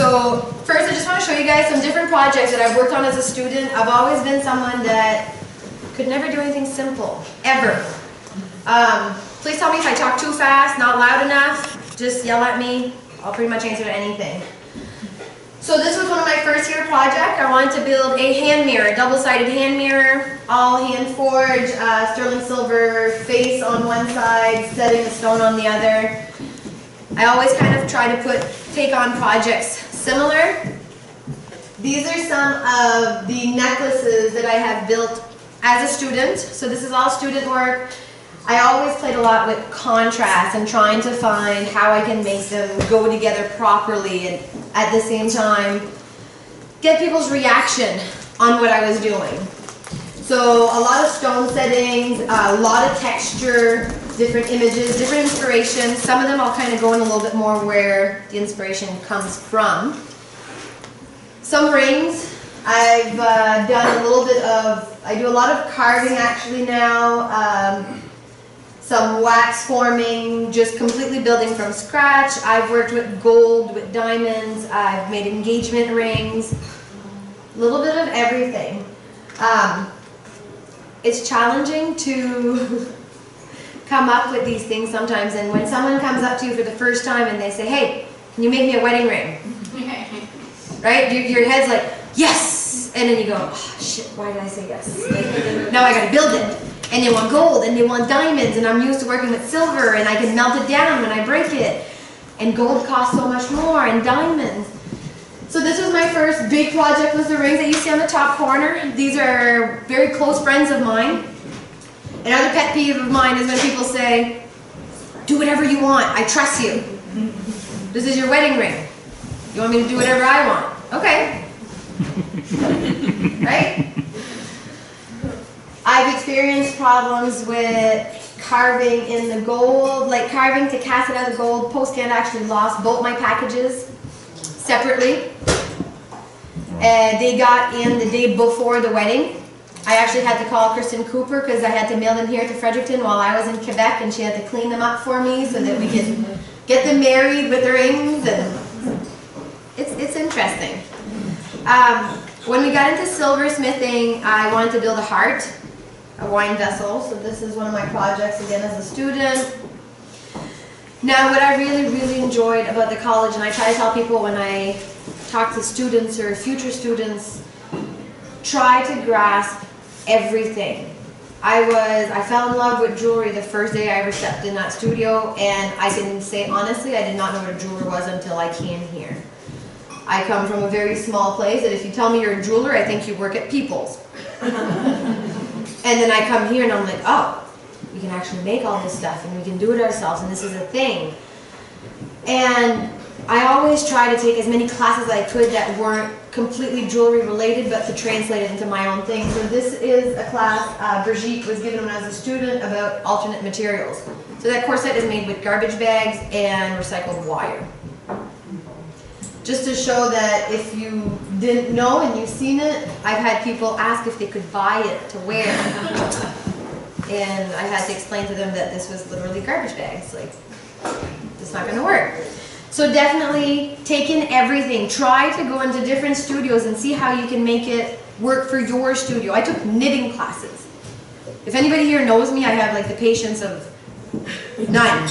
So first I just want to show you guys some different projects that I've worked on as a student. I've always been someone that could never do anything simple, ever. Please tell me if I talk too fast, not loud enough, just yell at me. I'll pretty much answer to anything. So this was one of my first year project. I wanted to build a hand mirror, a double-sided hand mirror, all hand forged, sterling silver face on one side, setting the stone on the other. I always kind of try to take on projects similar. These are some of the necklaces that I have built as a student. So this is all student work. I always played a lot with contrast and trying to find how I can make them go together properly and at the same time get people's reaction on what I was doing. So a lot of stone settings, a lot of texture, different images, different inspirations. Some of them I'll kind of go in a little bit more where the inspiration comes from. Some rings. I've done a little bit of, I do a lot of carving actually now. Some wax forming, just completely building from scratch. I've worked with gold, with diamonds. I've made engagement rings. A little bit of everything. It's challenging to come up with these things sometimes, and when someone comes up to you for the first time and they say, hey, can you make me a wedding ring? Right? Your head's like, yes! And then you go, oh shit, why did I say yes? Like, now I gotta build it. And they want gold, and they want diamonds, and I'm used to working with silver, and I can melt it down when I break it. And gold costs so much more, and diamonds. So this was my first big project, was the rings that you see on the top corner. These are very close friends of mine. Another pet peeve of mine is when people say, do whatever you want, I trust you. This is your wedding ring. You want me to do whatever I want? Okay. Right? I've experienced problems with carving in the gold, like carving to cast it out of the gold. Post-scan actually lost both my packages separately. They got in the day before the wedding. I actually had to call Kristen Cooper because I had to mail them here to Fredericton while I was in Quebec, and she had to clean them up for me so that we could get them married with the rings, and it's interesting. When we got into silversmithing, I wanted to build a heart. A wine vessel, so this is one of my projects again as a student. Now what I really enjoyed about the college, and I try to tell people when I talk to students or future students, try to grasp everything. I fell in love with jewelry the first day I ever stepped in that studio, and I can say honestly I did not know what a jeweler was until I came here. I come from a very small place that if you tell me you're a jeweler, I think you work at People's. And then I come here and I'm like, oh, we can actually make all this stuff and we can do it ourselves and this is a thing. And I always try to take as many classes as I could that weren't completely jewelry related, but to translate it into my own thing. So this is a class Brigitte was given when I was a student about alternate materials. So that corset is made with garbage bags and recycled wire. Just to show that if you didn't know and you've seen it, I've had people ask if they could buy it to wear. And I had to explain to them that this was literally garbage bags. Like, it's not going to work. So definitely take in everything. Try to go into different studios and see how you can make it work for your studio. I took knitting classes. If anybody here knows me, I have like the patience of none.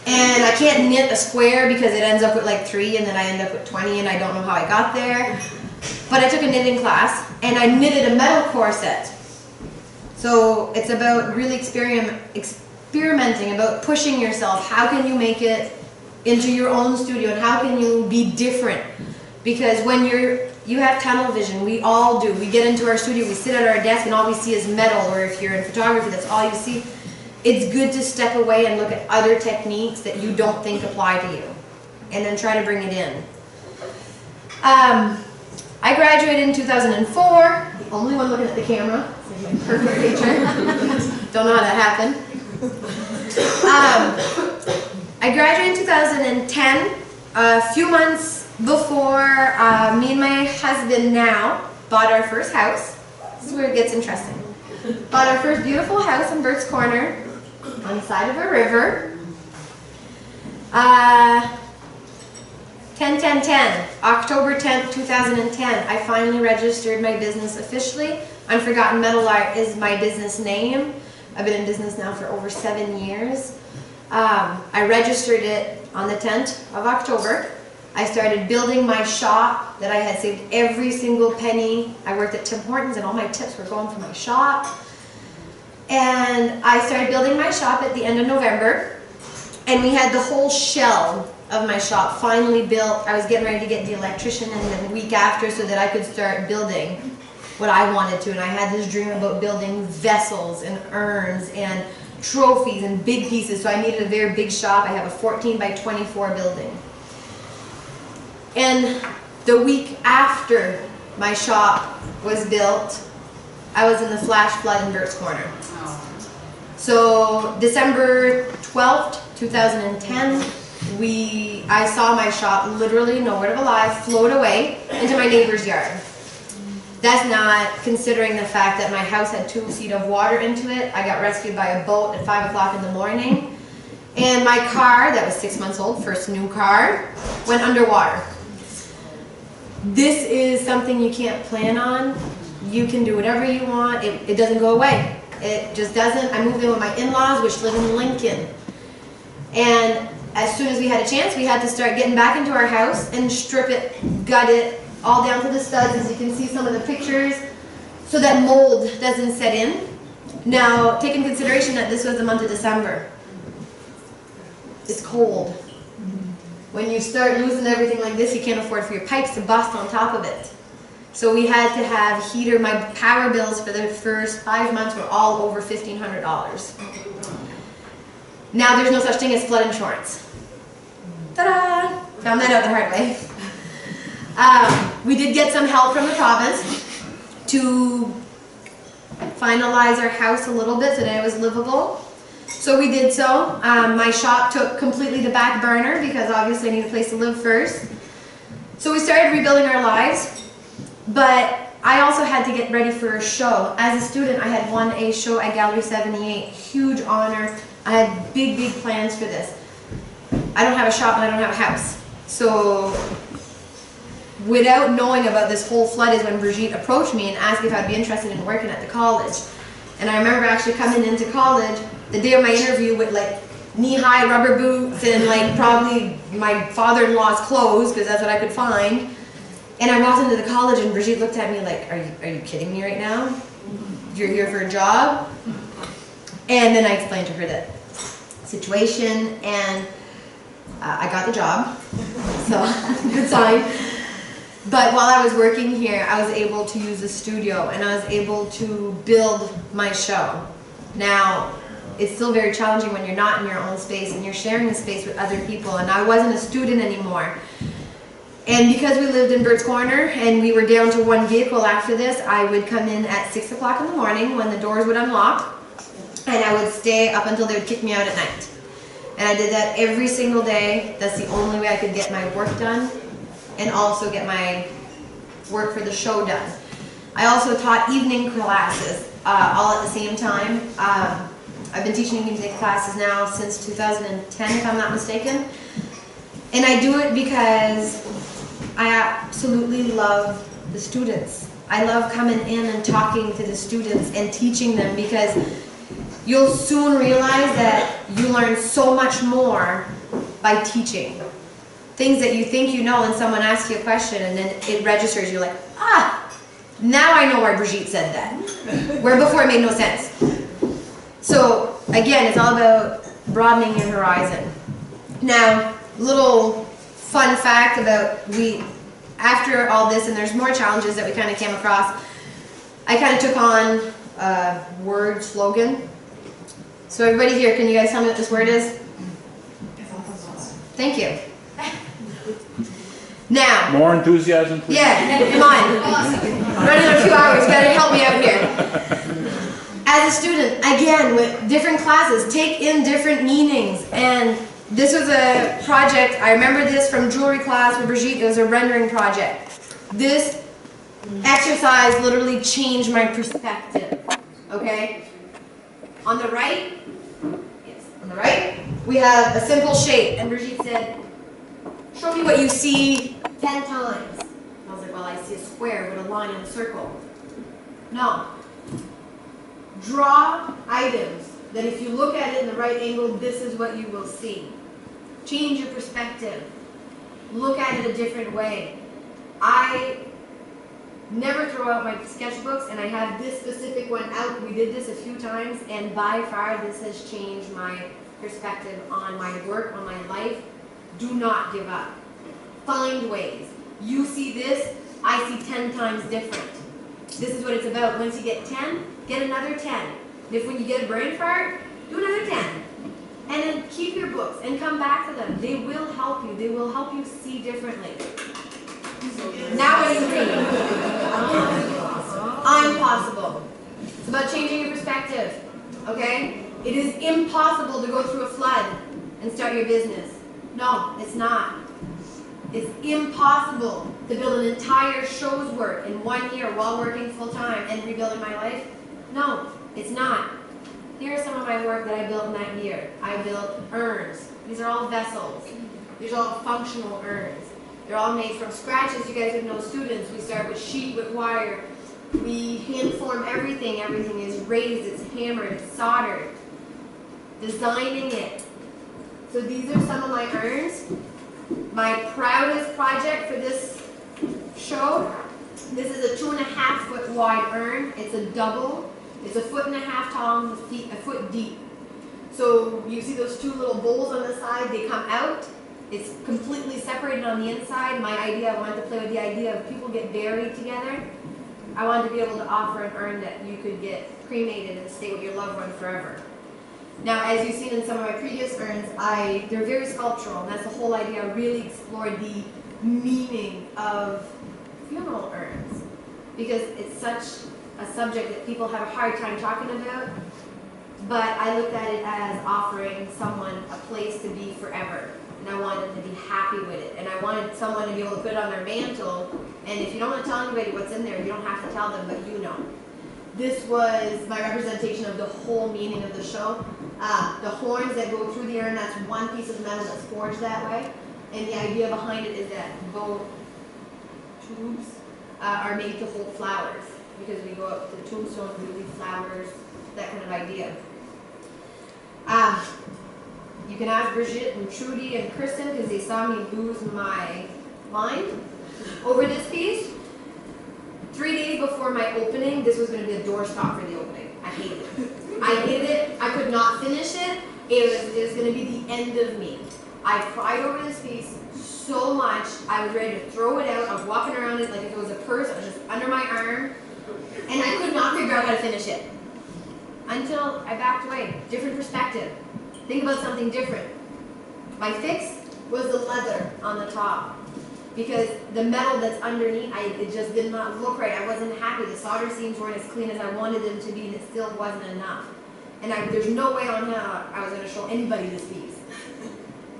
And I can't knit a square because it ends up with like 3 and then I end up with 20 and I don't know how I got there. But I took a knitting class and I knitted a metal corset. So it's about really experimenting, about pushing yourself. How can you make it into your own studio and how can you be different? Because when you have tunnel vision, we all do. We get into our studio, we sit at our desk and all we see is metal, or if you're in photography, that's all you see. It's good to step away and look at other techniques that you don't think apply to you, and then try to bring it in. I graduated in 2004, the only one looking at the camera, it's like my perfect picture. Don't know how that happened. I graduated in 2010, a few months before me and my husband now bought our first house. This is where it gets interesting. Bought our first beautiful house in Burke's Corner, on the side of a river. 10-10-10, October 10th, 2010, I finally registered my business officially. Unforgotten Metal Art is my business name. I've been in business now for over 7 years. I registered it on the 10th of October. I started building my shop that I had saved every single penny. I worked at Tim Hortons and all my tips were going for my shop. And I started building my shop at the end of November. And we had the whole shell of my shop finally built. I was getting ready to get the electrician in the week after so that I could start building what I wanted to. And I had this dream about building vessels and urns and trophies and big pieces. So I needed a very big shop. I have a 14 by 24 building. And the week after my shop was built, I was in the flash flood in Burt's Corner. So December 12th, 2010, I saw my shop literally, no word of a lie, float away into my neighbor's yard. That's not considering the fact that my house had 2 feet of water into it. I got rescued by a boat at 5 o'clock in the morning. And my car, that was 6 months old, first new car, went underwater. This is something you can't plan on. You can do whatever you want. It doesn't go away. It just doesn't. I moved in with my in-laws, which live in Lincoln. And as soon as we had a chance, we had to start getting back into our house and strip it, gut it, all down to the studs, as you can see some of the pictures, so that mold doesn't set in. Now, take in consideration that this was the month of December. It's cold. When you start losing everything like this, you can't afford for your pipes to bust on top of it. So we had to have heater. My power bills for the first 5 months were all over $1,500. Now there's no such thing as flood insurance. Ta-da! Found that out the hard way. We did get some help from the province to finalize our house a little bit so that it was livable. So we did so. My shop took completely the back burner because obviously I need a place to live first. So we started rebuilding our lives, but I also had to get ready for a show. As a student, I had won a show at Gallery 78, huge honor. I had big, big plans for this. I don't have a shop and I don't have a house. So without knowing about this whole flood is when Brigitte approached me and asked if I'd be interested in working at the college. And I remember actually coming into college the day of my interview with like knee-high rubber boots and like probably my father-in-law's clothes because that's what I could find. And I walked into the college and Brigitte looked at me like, are you kidding me right now? You're here for a job? And then I explained to her the situation and I got the job, so good sign. But while I was working here, I was able to use the studio and I was able to build my show. Now, it's still very challenging when you're not in your own space and you're sharing the space with other people, and I wasn't a student anymore. And because we lived in Burt's Corner and we were down to one vehicle after this, I would come in at 6 o'clock in the morning when the doors would unlock, and I would stay up until they would kick me out at night. And I did that every single day. That's the only way I could get my work done and also get my work for the show done. I also taught evening classes all at the same time. I've been teaching music classes now since 2010, if I'm not mistaken. And I do it because I absolutely love the students. I love coming in and talking to the students and teaching them because you'll soon realize that you learn so much more by teaching. Things that you think you know and someone asks you a question and then it registers, you're like, ah, now I know why Brigitte said that. Where before it made no sense. So again, it's all about broadening your horizon. Now, little fun fact about after all this, and there's more challenges that we kind of came across, I kind of took on a word slogan. So everybody here, can you guys tell me what this word is? Thank you. Now. More enthusiasm, please. Yeah, come on. Running on 2 hours, gotta help me out here. As a student, again, with different classes, take in different meanings. And this was a project, I remember this from jewelry class with Brigitte, it was a rendering project. This exercise literally changed my perspective, okay? On the right, yes, on the right, we have a simple shape, and Brigitte said, show me what you see 10 times. I was like, well, I see a square with a line and a circle. No. Draw items that if you look at it in the right angle, this is what you will see. Change your perspective. Look at it a different way. I never throw out my sketchbooks, and I have this specific one out. We did this a few times, and by far this has changed my perspective on my work, on my life. Do not give up. Find ways. You see this, I see 10 times different. This is what it's about. Once you get 10, get another 10. And if when you get a brain fart, do another 10. And then keep your books and come back to them. They will help you. They will help you see differently. Now what do you read? I'm possible. It's about changing your perspective. Okay? It is impossible to go through a flood and start your business. No, it's not. It's impossible to build an entire show's work in 1 year while working full time and rebuilding my life. No, it's not. Here are some of my work that I built in that year. I built urns. These are all vessels. These are all functional urns. They're all made from scratch. As you guys would know, students, we start with sheet, with wire. We hand form everything. Everything is raised, it's hammered, it's soldered. Designing it. So these are some of my urns. My proudest project for this show, this is a 2.5 foot wide urn. It's a double. It's 1.5 foot tall and a foot deep. So you see those two little bowls on the side, they come out. It's completely separated on the inside. My idea, I wanted to play with the idea of people get buried together. I wanted to be able to offer an urn that you could get cremated and stay with your loved one forever. Now, as you've seen in some of my previous urns, they're very sculptural, and that's the whole idea. I really explored the meaning of funeral urns, because it's such a subject that people have a hard time talking about, but I looked at it as offering someone a place to be forever, and I wanted them to be happy with it, and I wanted someone to be able to put it on their mantle, and if you don't want to tell anybody what's in there, you don't have to tell them, but you know. This was my representation of the whole meaning of the show. The horns that go through the urn, that's one piece of metal that's forged that way, and the idea behind it is that both tubes are made to hold flowers, because we go up to the tombstone, we leave flowers, that kind of idea. You can ask Brigitte and Trudy and Kristen, because they saw me lose my mind over this piece. 3 days before my opening, this was going to be a doorstop for the opening. I hated it. I hated it. I could not finish it. It was going to be the end of me. I cried over this piece so much. I was ready to throw it out. I was walking around it like if it was a purse. It was just under my arm. And I could not figure out how to finish it. Until I backed away. Different perspective. Think about something different. My fix was the leather on the top. Because the metal that's underneath, it just did not look right. I wasn't happy. The solder seams weren't as clean as I wanted them to be, and it still wasn't enough. And there's no way on how I was going to show anybody this piece.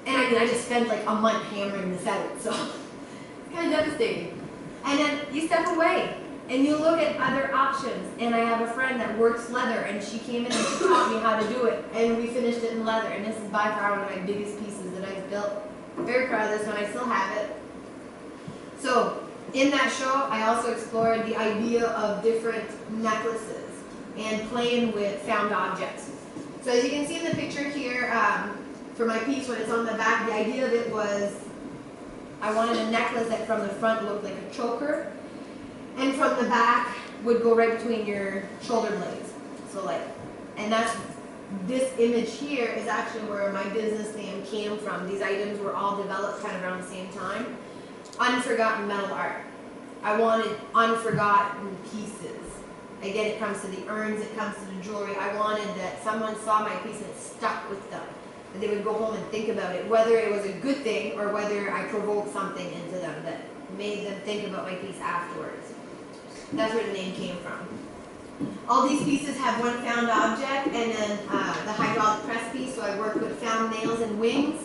And I just spent like a month hammering this out, so it's kind of devastating. And then you step away, and you look at other options. And I have a friend that works leather, and she came in and she taught me how to do it. And we finished it in leather, and this is by far one of my biggest pieces that I've built. I'm very proud of this one. I still have it. So, in that show, I also explored the idea of different necklaces and playing with found objects. So as you can see in the picture here, for my piece, when it's on the back, the idea of it was I wanted a necklace that from the front looked like a choker, and from the back would go right between your shoulder blades. So like, and that's, this image here is actually where my business name came from. These items were all developed kind of around the same time. Unforgotten metal art. I wanted unforgotten pieces. Again, it comes to the urns, it comes to the jewelry. I wanted that someone saw my piece and it stuck with them. That they would go home and think about it, whether it was a good thing or whether I provoked something into them that made them think about my piece afterwards. That's where the name came from. All these pieces have one found object, and then the hydraulic press piece, so I worked with found nails and wings.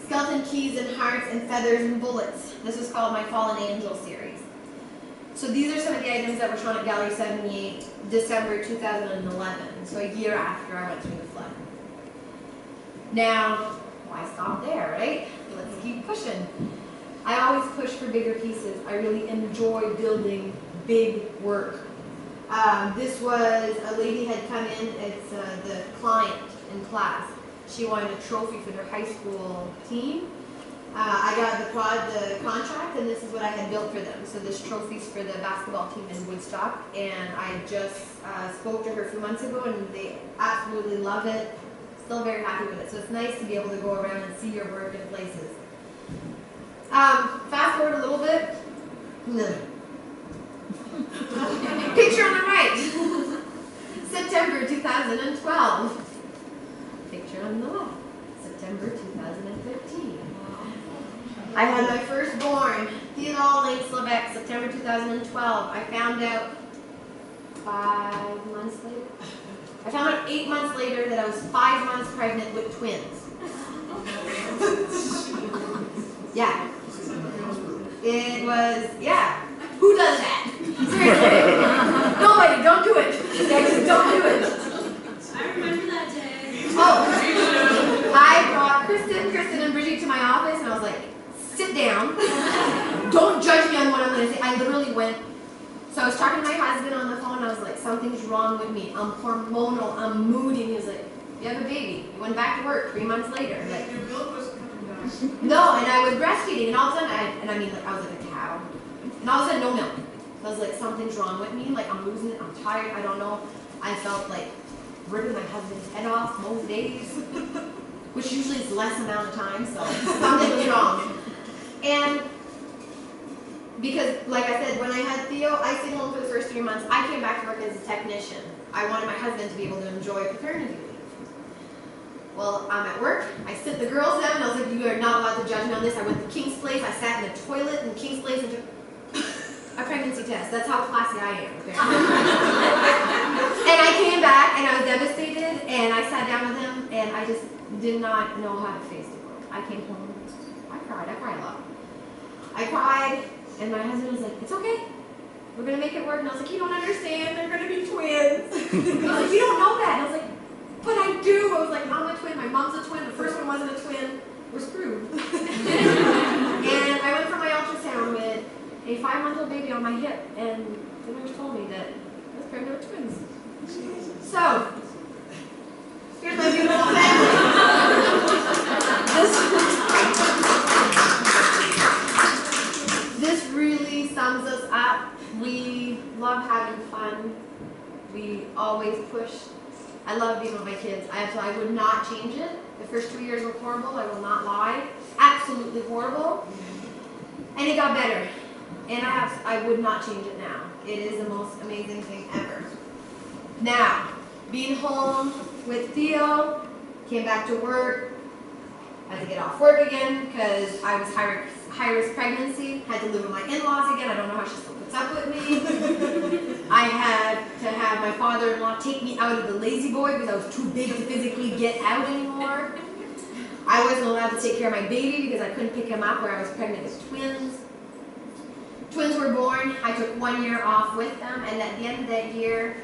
Skeleton keys and hearts and feathers and bullets. This was called my Fallen Angel series. So these are some of the items that were shown at Gallery 78, December 2011. So a year after I went through the flood. Now, why stop there, right? Let's just keep pushing. I always push for bigger pieces. I really enjoy building big work. This was, a lady had come in, it's the client in class. She wanted a trophy for their high school team. I got the contract, and this is what I had built for them. So this trophy's for the basketball team in Woodstock, and I just spoke to her a few months ago, and they absolutely love it. Still very happy with it. So it's nice to be able to go around and see your work in places. Fast forward a little bit. Picture on the right. September 2012. Picture on the left. September 2013. I had my firstborn, Kristianne Levesque, September 2012. I found out 5 months later. I found out 8 months later that I was 5 months pregnant with twins. Yeah. It was, yeah. Who does that? Seriously. Nobody, don't do it. Just don't do it. I remember that day. Oh. I brought Kristen, and Bridget to my office, and I was like, sit down. Don't judge me on what I'm going to say. I literally went, so I was talking to my husband on the phone, and I was like, something's wrong with me. I'm hormonal, I'm moody. He was like, you have a baby. You went back to work 3 months later. Like, Your milk was coming down. no, and I was breastfeeding, and all of a sudden, I was like a cow. And all of a sudden, no milk. I was like, something's wrong with me. Like, I'm losing it. I'm tired. I don't know. I felt like ripping my husband's head off most days, which usually is less amount of time, so something was wrong. And because, like I said, when I had Theo, I stayed home for the first 3 months. I came back to work as a technician. I wanted my husband to be able to enjoy paternity leave. Well, I'm at work. I sit the girls down, and I was like, you are not allowed to judge me on this. I went to King's Place. I sat in the toilet in King's Place and took a pregnancy test. That's how classy I am. Okay? And I came back, and I was devastated, and I sat down with him, and I just did not know how to face the world. I came home. I cried a lot. I cried, and my husband was like, it's okay. We're going to make it work. And I was like, you don't understand. They're going to be twins. He was like, you don't know that. And I was like, but I do. I was like, I'm a twin. My mom's a twin. The first one wasn't a twin. We're screwed. And I went for my ultrasound with a 5-month-old baby on my hip, and the nurse told me that I was pregnant with twins. So, here's my beautiful family. This really sums us up. We love having fun. We always push. I love being with my kids. I would not change it. The first 2 years were horrible. I will not lie. Absolutely horrible. And it got better. And I would not change it now. It is the most amazing thing ever. Now, being home with Theo, came back to work, had to get off work again because I was high-risk pregnancy, had to live with my in-laws again. I don't know how she still puts up with me. I had to have my father-in-law take me out of the lazy boy because I was too big to physically get out anymore. I wasn't allowed to take care of my baby because I couldn't pick him up where I was pregnant with twins. Twins were born. I took 1 year off with them, and at the end of that year,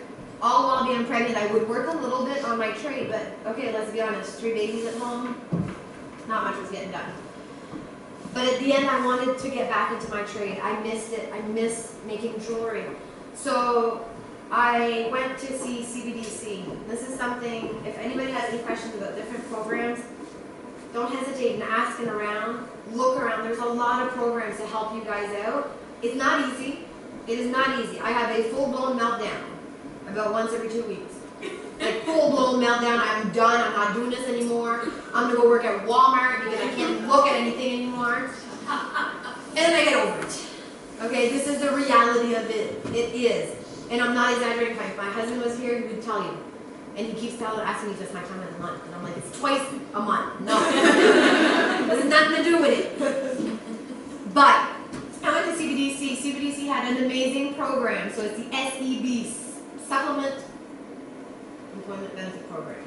all while being pregnant, I would work a little bit on my trade, but okay, let's be honest, 3 babies at home, not much was getting done. But at the end, I wanted to get back into my trade. I missed it. I miss making jewelry. So I went to see CBDC. This is something, if anybody has any questions about different programs, don't hesitate in asking around. Look around. There's a lot of programs to help you guys out. It's not easy. It is not easy. I have a full-blown meltdown about once every 2 weeks. Like full-blown meltdown. I'm done. I'm not doing this anymore. I'm going to go work at Walmart because I can't look at anything anymore. And then I get over it. Okay, this is the reality of it. It is. And I'm not exaggerating. If my husband was here, he would tell you. And he keeps asking me just my time of the month. And I'm like, it's twice a month. No. This has nothing to do with it. But I went to CBDC. CBDC had an amazing program. So it's the SEB, Supplement Employment Benefit Program.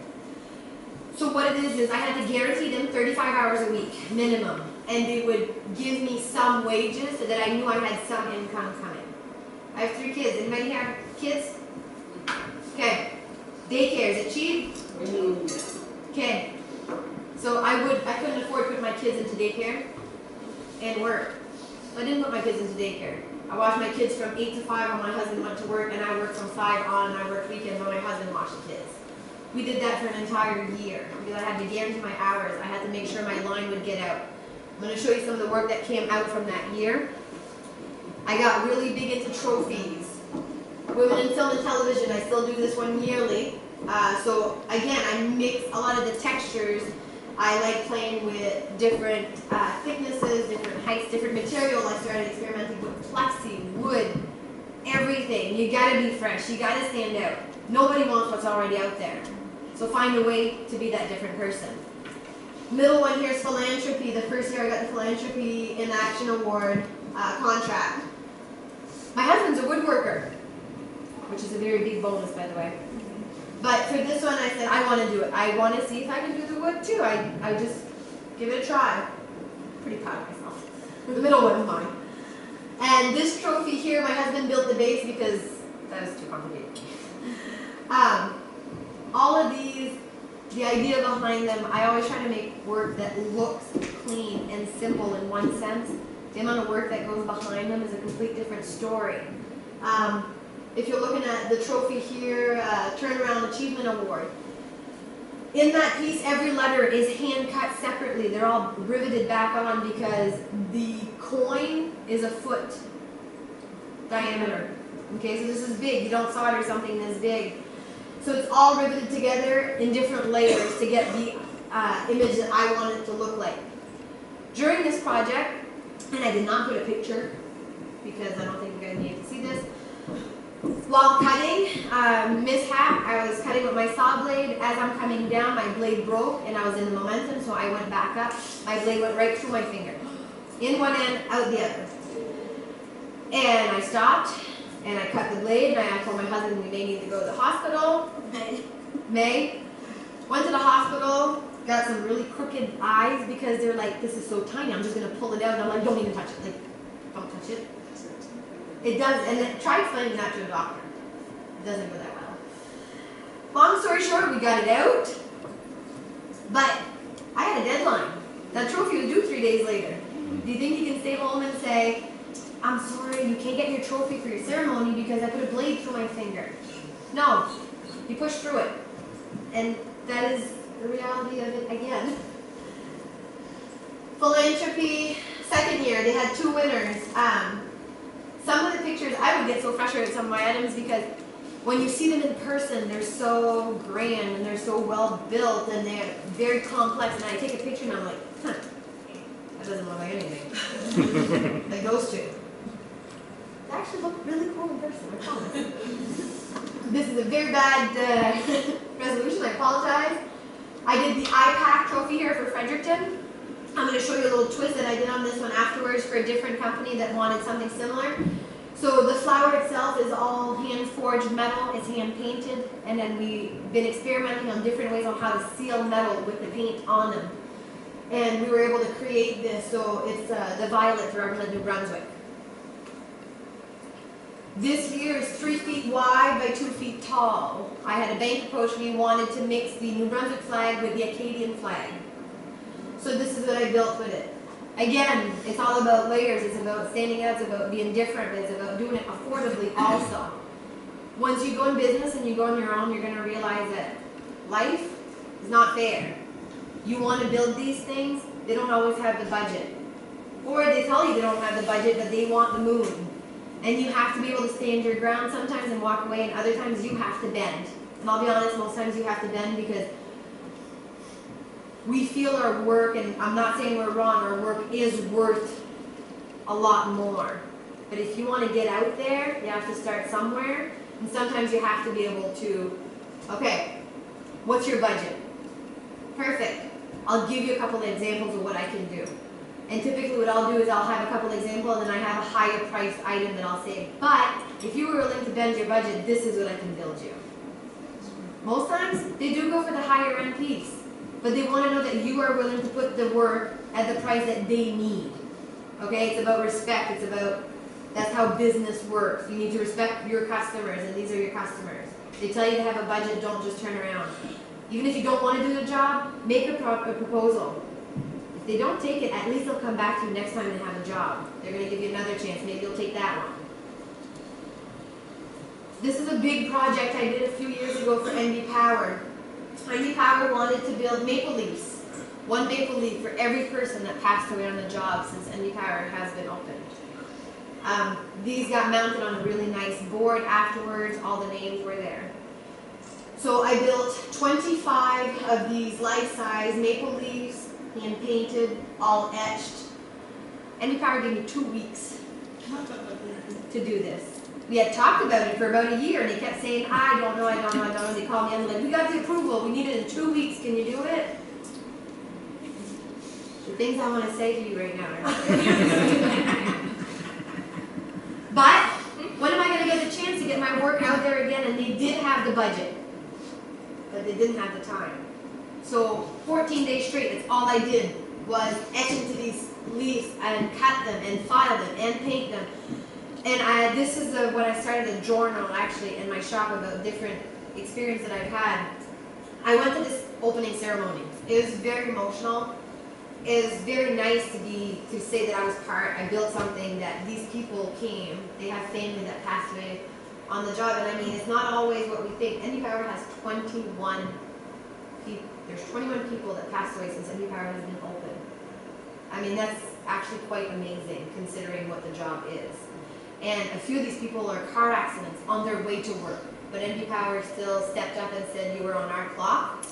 So what it is I had to guarantee them 35 hours a week, minimum. And they would give me some wages so that I knew I had some income coming. I have 3 kids. Anybody have kids? Okay. Daycare, is it cheap? Okay. So I couldn't afford to put my kids into daycare. and work. So I didn't put my kids into daycare. I watched my kids from 8 to 5 when my husband went to work, and I worked from 5 on, and I worked weekends when my husband watched the kids. We did that for an entire year because I had to guarantee my hours. I had to make sure my line would get out. I'm going to show you some of the work that came out from that year. I got really big into trophies. Women in film and television, I still do this one yearly. So again, I mix a lot of the textures. I like playing with different thicknesses, different heights, different materials. I started experimenting with plexi, wood, everything. You gotta be fresh, you gotta stand out. Nobody wants what's already out there. So find a way to be that different person. Middle one here is philanthropy. The first year I got the Philanthropy in Action Award contract. My husband's a woodworker, which is a very big bonus, by the way. But for this one, I said, I want to do it. I want to see if I can do the wood too. I just give it a try. Pretty proud of myself. The middle one's mine. And this trophy here, my husband built the base because that was too complicated. All of these, the idea behind them, I always try to make work that looks clean and simple in one sense. The amount of work that goes behind them is a complete different story. If you're looking at the trophy here, Turnaround Achievement Award, in that piece, every letter is hand cut separately. They're all riveted back on because the coin is a foot diameter. Okay, so this is big. You don't solder something this big. So it's all riveted together in different layers to get the image that I want it to look like. During this project, and I did not put a picture because I don't think you guys need to see this. While cutting, mishap, I was cutting with my saw blade. As I'm coming down, my blade broke and I was in the momentum, so I went back up. My blade went right through my finger. In one end, out the other. And I stopped and I cut the blade and I told my husband we may need to go to the hospital. May. Went to the hospital, got some really crooked eyes because they're like, this is so tiny, I'm just going to pull it out. And I'm like, don't even touch it. Like, don't touch it. It does, and then try explaining that to a doctor. It doesn't go that well. Long story short, we got it out, but I had a deadline. That trophy was due 3 days later. Do you think you can stay home and say, I'm sorry, you can't get your trophy for your ceremony because I put a blade through my finger? No, you push through it. And that is the reality of it again. Philanthropy, second year, they had 2 winners. Some of the pictures, I would get so frustrated with some of my items because when you see them in person, they're so grand and they're so well built and they're very complex. And I take a picture and I'm like, huh, that doesn't look like anything. Like those two. They actually look really cool in person, I promise. This is a very bad resolution, I apologize. I did the IPAC trophy here for Fredericton. I'm going to show you a little twist that I did on this one afterwards for a different company that wanted something similar. So the flower itself is all hand-forged metal, it's hand-painted, and then we've been experimenting on different ways on how to seal metal with the paint on them. And we were able to create this, so it's the violet to represent New Brunswick. This here is 3 feet wide by 2 feet tall. I had a bank approach me, wanted to mix the New Brunswick flag with the Acadian flag. So this is what I built with it. Again, it's all about layers, it's about standing out, it's about being different, it's about doing it affordably also. Once you go in business and you go on your own, you're going to realize that life is not fair. You want to build these things, they don't always have the budget. Or they tell you they don't have the budget, but they want the moon. And you have to be able to stand your ground sometimes and walk away, and other times you have to bend. And I'll be honest, most times you have to bend because we feel our work, and I'm not saying we're wrong, our work is worth a lot more. But if you want to get out there, you have to start somewhere. And sometimes you have to be able to, okay, what's your budget? Perfect. I'll give you a couple of examples of what I can do. And typically what I'll do is I'll have a couple of examples and then I have a higher priced item that I'll say, but if you were willing to bend your budget, this is what I can build you. Most times, they do go for the higher end piece. But they want to know that you are willing to put the work at the price that they need. Okay, it's about respect. It's about, that's how business works. You need to respect your customers, and these are your customers. They tell you to have a budget, don't just turn around. Even if you don't want to do the job, make a proposal. If they don't take it, at least they'll come back to you next time they have a job. They're going to give you another chance. Maybe you'll take that one. This is a big project I did a few years ago for NB Power. NB Power wanted to build maple leaves. One maple leaf for every person that passed away on the job since NB Power has been opened. These got mounted on a really nice board afterwards. All the names were there. So I built 25 of these life-size maple leaves, hand-painted, all etched. NB Power gave me 2 weeks to do this. We had talked about it for about a year, and they kept saying, I don't know, I don't know, I don't know. They called me and like, we got the approval. We need it in 2 weeks. Can you do it? The things I want to say to you right now are but when am I going to get the chance to get my work out there again? And they did have the budget, but they didn't have the time. So 14 days straight, that's all I did was etch into these leaves and cut them and file them and paint them. And this is when I started a journal actually in my shop about different experiences that I've had. I went to this opening ceremony. It was very emotional. It was very nice to say that I was part. I built something that these people came. They have family that passed away on the job. And I mean, it's not always what we think. NB Power has 21 people. There's 21 people that passed away since NB Power has been open. I mean, that's actually quite amazing considering what the job is. And a few of these people are car accidents on their way to work. But NB Power still stepped up and said, you were on our clock.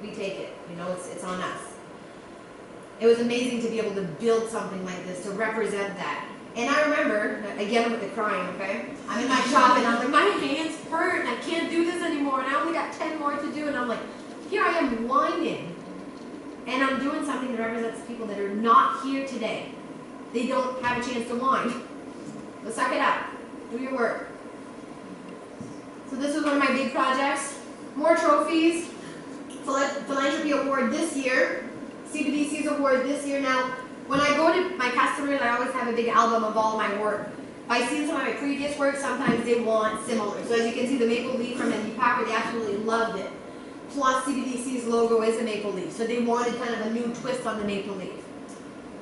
We take it. You know, it's on us. It was amazing to be able to build something like this, to represent that. And I remember, again with the crying, okay? I'm in my shop and I'm like, my hands hurt and I can't do this anymore and I only got 10 more to do. And I'm like, here I am whining. And I'm doing something that represents people that are not here today. They don't have a chance to whine. But suck it up. Do your work. So this was one of my big projects. More trophies. Philanthropy award this year. CBDC's award this year. Now, when I go to my customers, I always have a big album of all my work. By seeing some of my previous work, sometimes they want similar. So as you can see, the maple leaf from NB Power, they absolutely loved it. Plus, CBDC's logo is a maple leaf. So they wanted kind of a new twist on the maple leaf.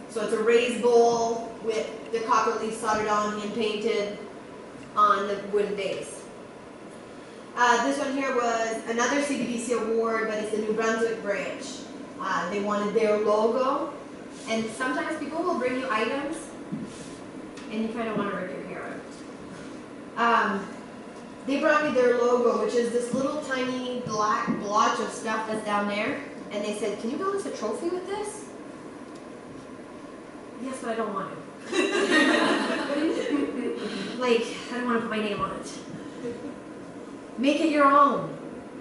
So it's a raised bowl with the copper leaf soldered on and painted on the wooden base. This one here was another CBDC award, but it's the New Brunswick branch. They wanted their logo, and sometimes people will bring you items, and you kind of want to rip your hair out. They brought me their logo, which is this little tiny black blotch of stuff that's down there, and they said, can you build us a trophy with this? Yes, but I don't want to. Like, I don't want to put my name on it. Make it your own.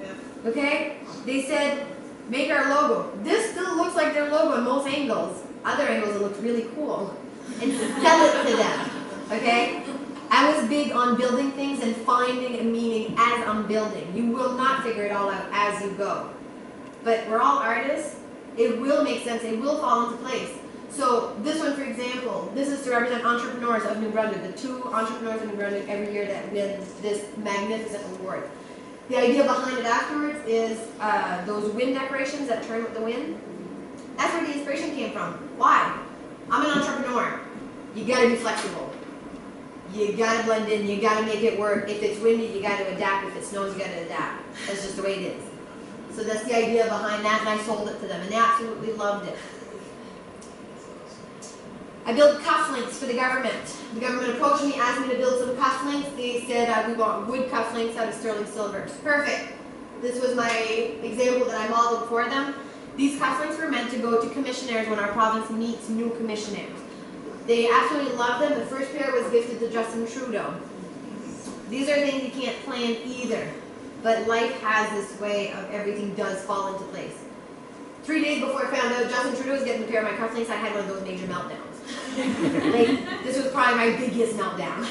Yeah. Okay? They said, make our logo. This still looks like their logo in most angles. Other angles, it looks really cool. And sell it to them. Okay? I was big on building things and finding a meaning as I'm building. You will not figure it all out as you go. But we're all artists. It will make sense. It will fall into place. So this one, for example, this is to represent entrepreneurs of New Brunswick, the 2 entrepreneurs of New Brunswick every year that win this magnificent award. The idea behind it afterwards is those wind decorations that turn with the wind. That's where the inspiration came from. Why? I'm an entrepreneur. You gotta be flexible. You gotta blend in, you gotta make it work. If it's windy, you gotta adapt. If it snows, you gotta adapt. That's just the way it is. So that's the idea behind that, and I sold it to them, and they absolutely loved it. I built cufflinks for the government. The government approached me, asked me to build some cufflinks. They said, we want wood cufflinks out of sterling silver. Perfect. This was my example that I modeled for them. These cufflinks were meant to go to commissioners when our province meets new commissioners. They absolutely loved them. The first pair was gifted to Justin Trudeau. These are things you can't plan either. But life has this way of everything does fall into place. 3 days before I found out Justin Trudeau was getting a pair of my cufflinks, I had one of those major meltdowns. Like, this was probably my biggest meltdown.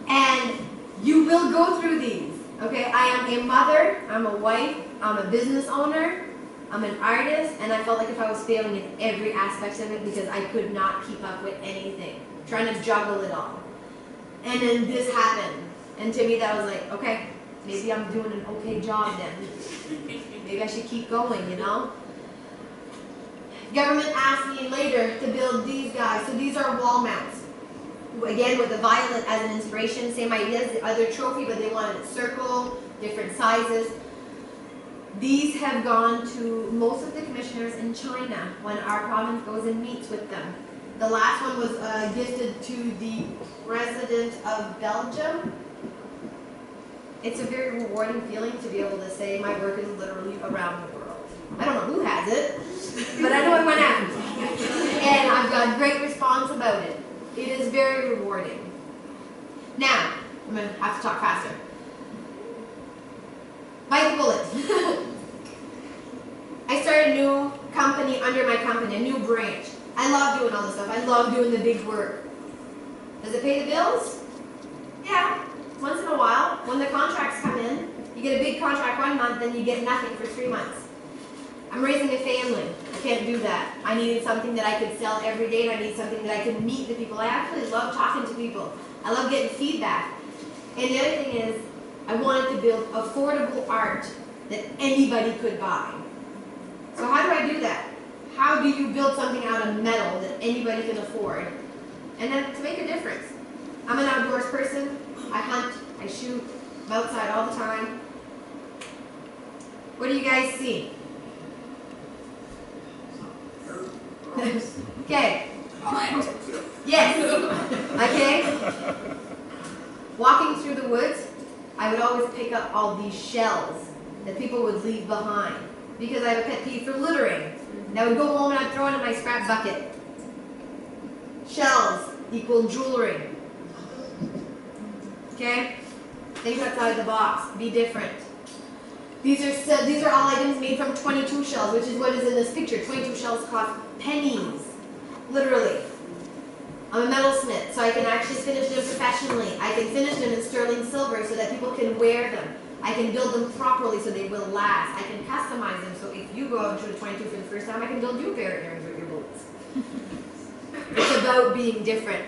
And you will go through these, okay? I am a mother, I'm a wife, I'm a business owner, I'm an artist, and I felt like if I was failing in every aspect of it because I could not keep up with anything, trying to juggle it all. And then this happened. And to me that was like, okay, maybe I'm doing an okay job then. Maybe I should keep going, you know? Government asked me later to build these guys. So these are wall mounts. Again, with the violet as an inspiration, same idea as the other trophy, but they wanted a circle, different sizes. These have gone to most of the commissioners in China when our province goes and meets with them. The last one was gifted to the president of Belgium. It's a very rewarding feeling to be able to say my work is literally around the world. I don't know who has it, but I know it went out. And I've got great response about it. It is very rewarding. Now, I'm going to have to talk faster. Bite the bullet. I started a new company under my company, a new branch. I love doing all this stuff. I love doing the big work. Does it pay the bills? Yeah, once in a while. When the contracts come in, you get a big contract 1 month, then you get nothing for 3 months. I'm raising a family. I can't do that. I needed something that I could sell every day, and I need something that I could meet the people. I actually love talking to people. I love getting feedback. And the other thing is, I wanted to build affordable art that anybody could buy. So how do I do that? How do you build something out of metal that anybody can afford? And then to make a difference. I'm an outdoors person. I hunt, I shoot, I'm outside all the time. What do you guys see? Okay. Yes. Okay. Walking through the woods, I would always pick up all these shells that people would leave behind because I have a pet peeve for littering. And I would go home and I'd throw it in my scrap bucket. Shells equal jewelry. Okay? Think outside the box. Be different. These are all items made from 22 shells, which is what is in this picture. 22 shells cost pennies. Literally. I'm a metalsmith, so I can actually finish them professionally. I can finish them in sterling silver so that people can wear them. I can build them properly so they will last. I can customize them so if you go out and shoot a 22 for the first time, I can build you a pair of earrings with your bullets. It's about being different.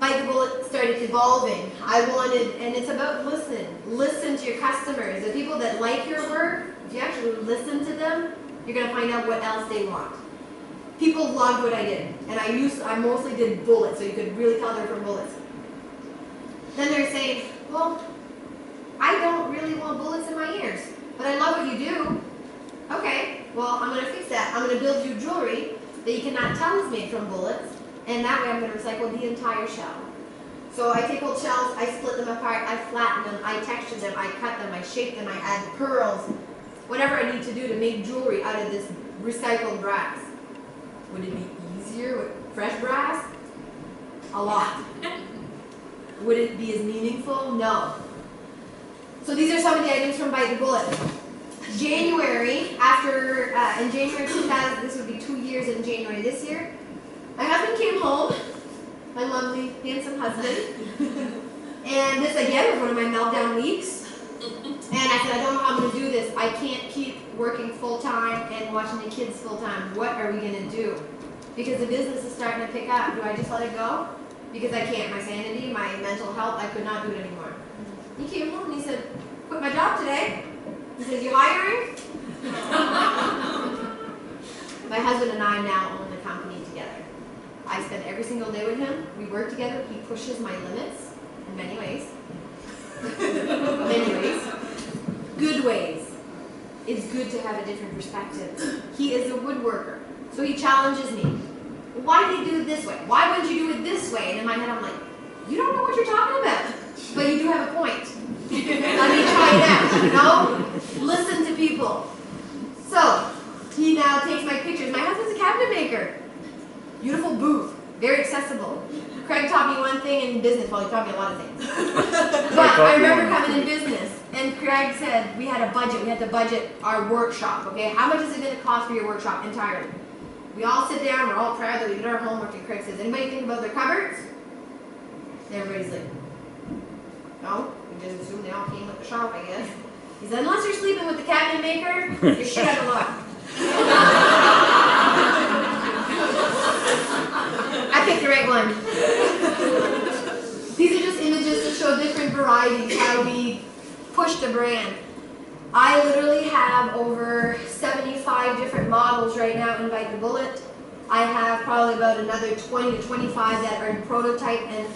Bite the Bullet started evolving. I wanted, and it's about listening. Listen to your customers. The people that like your work, if you actually listen to them, you're going to find out what else they want. People loved what I did, and I mostly did bullets, so you could really tell they're from bullets. Then they're saying, well, I don't really want bullets in my ears, but I love what you do. Okay, well, I'm going to fix that. I'm going to build you jewelry that you cannot tell is made from bullets, and that way I'm going to recycle the entire shell. So I take old shells, I split them apart, I flatten them, I texture them, I cut them, I shape them, I add pearls, whatever I need to do to make jewelry out of this recycled brass. Would it be easier with fresh brass? A lot. Would it be as meaningful? No. So these are some of the items from Bite the Bullet. January, in January 2000, this would be 2 years in January this year, my husband came home, my lovely, handsome husband, and this again was one of my meltdown weeks, and I said, I don't know how I'm going to do this. I can't keep working full-time and watching the kids full-time. What are we going to do? Because the business is starting to pick up. Do I just let it go? Because I can't. My sanity, my mental health, I could not do it anymore. He came home and he said, quit my job today. He says, you hiring? My husband and I now own the company together. I spend every single day with him. We work together. He pushes my limits in many ways. Many ways. Good ways. It's good to have a different perspective. He is a woodworker, so he challenges me. Why do you do it this way? Why wouldn't you do it this way? And in my head, I'm like, you don't know what you're talking about, but you do have a point. Let me try it out, you know? Listen to people. So, he now takes my pictures. My husband's a cabinet maker. Beautiful booth, very accessible. Craig taught me one thing in business. Well, he taught me a lot of things. But I remember coming in business, and Craig said we had a budget. We had to budget our workshop, okay? How much is it going to cost for your workshop entirely? We all sit down. We're all proud that we did our homework, and Craig says, anybody think about their cupboards? And everybody's like, no? We just assume they all came with the shop, I guess. He said, unless you're sleeping with the cabinet maker, you're shit out of luck. I picked the right one. These are just images to show different varieties, how we push the brand. I literally have over 75 different models right now in Invite the Bullet. I have probably about another 20 to 25 that are in prototype and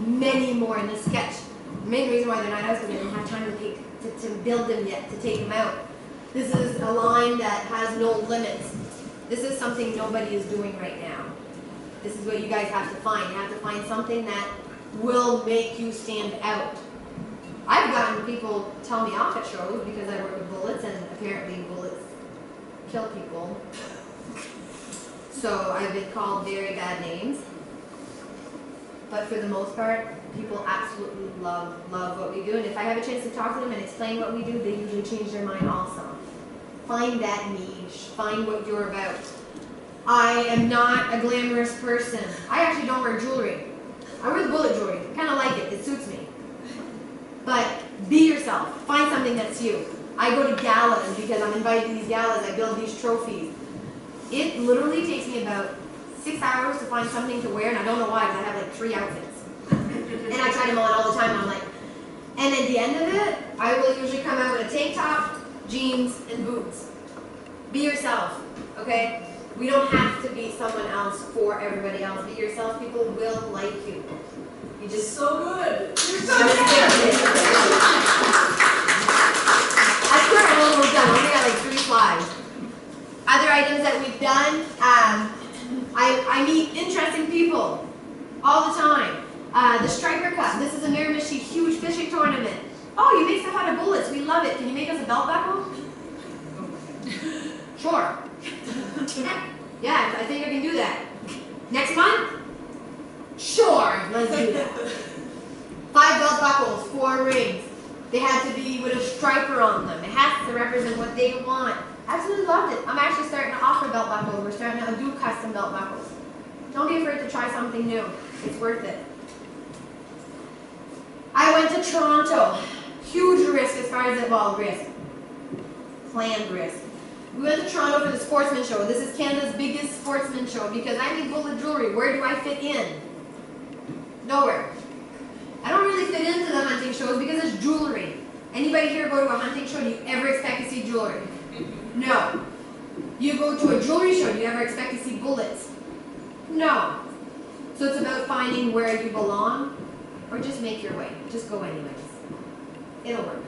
many more in the sketch. The main reason why they're not out is because I didn't have time to build them yet, to take them out. This is a line that has no limits. This is something nobody is doing right now. This is what you guys have to find. You have to find something that will make you stand out. I've gotten people tell me off at shows because I work with bullets, and apparently bullets kill people. So I've been called very bad names. But for the most part, people absolutely love what we do. And if I have a chance to talk to them and explain what we do, they usually change their mind also. Find that niche. Find what you're about. I am not a glamorous person. I actually don't wear jewelry. I wear the bullet jewelry. I kind of like it. It suits me. But be yourself. Find something that's you. I go to galas because I'm invited to these galas. I build these trophies. It literally takes me about 6 hours to find something to wear, and I don't know why, because I have like 3 outfits. And I try them on all the time, and I'm like, and at the end of it, I will usually come out with a tank top, jeans, and boots. Be yourself, okay? We don't have to be someone else for everybody else. Be yourself. People will like you. You just So good. You're so I swear I'm almost done. I only got like 3 slides. Other items that we've done, I meet interesting people all the time. The Striker Cup. This is a Miramichi huge fishing tournament. Oh, you make stuff out of bullets. We love it. Can you make us a belt buckle? Sure. Yeah, I think I can do that. Next month? Sure, let's do that. 5 belt buckles, 4 rings. They had to be with a striper on them. It has to represent what they want. Absolutely loved it. I'm actually starting to offer belt buckles. We're starting to do custom belt buckles. Don't be afraid to try something new. It's worth it. I went to Toronto. Huge risk as far as risk. Planned risk. We went to Toronto for the Sportsman Show. This is Canada's biggest sportsman show because I need bullet jewelry. Where do I fit in? Nowhere. I don't really fit into the hunting shows because it's jewelry. Anybody here go to a hunting show, do you ever expect to see jewelry? No. You go to a jewelry show, do you ever expect to see bullets? No. So it's about finding where you belong, or just make your way. Just go anyways. It'll work.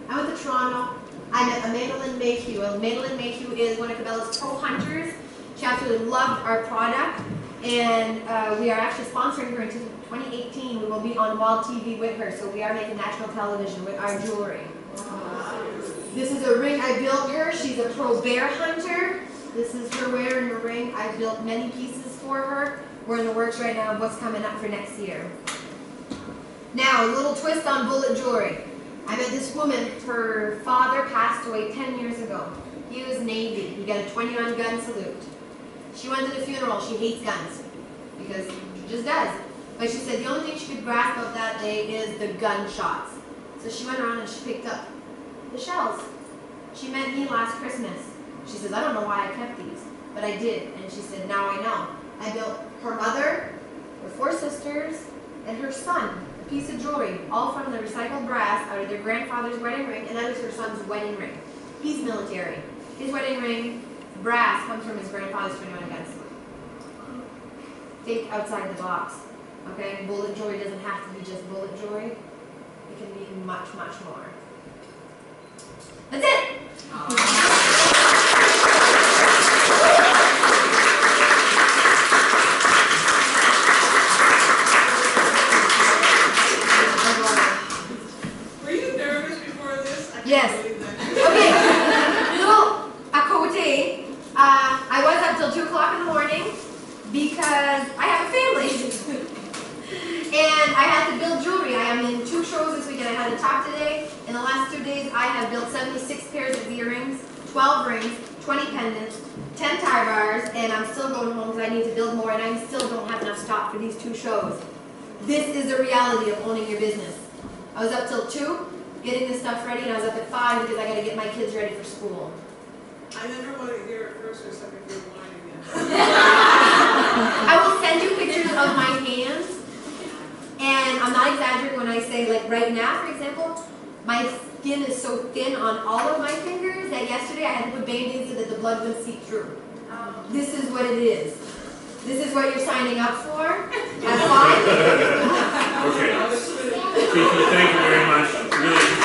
I went to Toronto. I met Amanda Lynn Mayhew. Amanda Lynn Mayhew is one of Cabela's pro hunters. She absolutely loved our product, and we are actually sponsoring her in 2018. We will be on Wild TV with her, so we are making national television with our jewelry. This is a ring I built her. She's a pro bear hunter. This is her wearing the ring. I built many pieces for her. We're in the works right now of what's coming up for next year. Now, a little twist on bullet jewelry. I met this woman. Her father passed away 10 years ago. He was Navy. He got a 21 gun salute. She went to the funeral. She hates guns because she just does. But she said the only thing she could grasp about that day is the gunshots. So she went around and she picked up the shells. She met me last Christmas. She says, I don't know why I kept these, but I did. And she said, now I know. I built her mother, her 4 sisters, and her son a piece of jewelry, all from the recycled brass out of their grandfather's wedding ring, and that is her son's wedding ring. He's military. His wedding ring, brass, comes from his grandfather's 21 gun salute. Think outside the box. Okay? Bullet jewelry doesn't have to be just bullet jewelry. It can be much, much more. That's it! Were you nervous before this? Yes. Okay, little acote. I was up till 2 o'clock in the morning because I have a family. And I had to build jewelry. I am in 2 shows this weekend. I had a top today. In the last 2 days, I have built 76 pairs of earrings, 12 rings, 20 pendants, 10 tie bars, and I'm still going home because I need to build more, and I still don't have enough stock for these 2 shows. This is the reality of owning your business. I was up till 2 getting this stuff ready, and I was up at 5 because I got to get my kids ready for school. I never want to hear it first or second you're whining again. I will send you pictures of my hands, and I'm not exaggerating when I say, like right now, for example, my skin is so thin on all of my fingers that yesterday I had to put Band-Aids so that the blood would seep through. This is what it is. This is what you're signing up for. Have fun. Okay. KiKi, thank you very much. Really